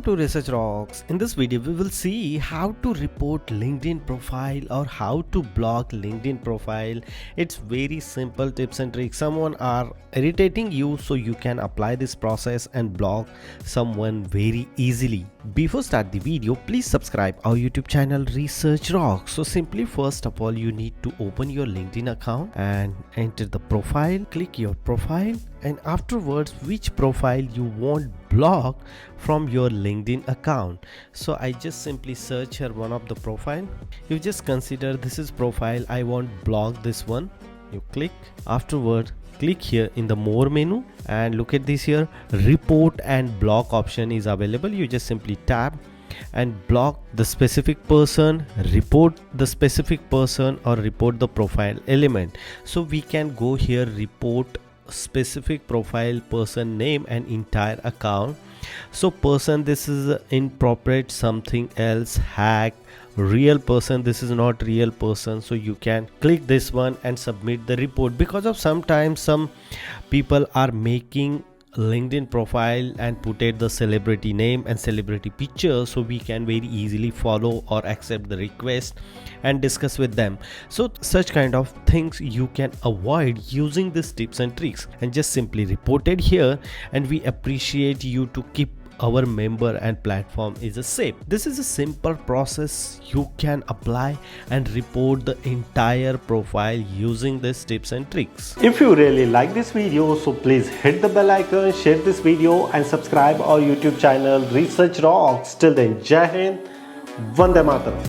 To Research Rocks. In this video, we will see how to report LinkedIn profile or how to block LinkedIn profile. It's very simple tips and tricks. Someone are irritating you, so you can apply this process and block someone very easily. Before start the video, please subscribe our YouTube channel Research Rocks. So simply first of all, you need to open your LinkedIn account and enter the profile. Click your profile and afterwards which profile you want block from your LinkedIn account. So I just simply search here one of the profile. You just consider this is profile, I want block this one. You click, afterward click here in the more menu and look at this here, report and block option is available. You just simply tap and block the specific person, report the specific person, or report the profile element. So we can go here, report specific profile, person name and entire account. So person, this is inappropriate, something else, hack, real person, this is not real person. So you can click this one and submit the report, because of sometimes some people are making LinkedIn profile and put it the celebrity name and celebrity picture, so we can very easily follow or accept the request and discuss with them. So such kind of things you can avoid using these tips and tricks, and just simply report it here, and we appreciate you to keep our member and platform is a safe. This is a simple process you can apply and report the entire profile using these tips and tricks. If you really like this video, so please hit the bell icon, share this video and subscribe our YouTube channel Research Rocks. Till then, Jai Hind, Vande Mataram.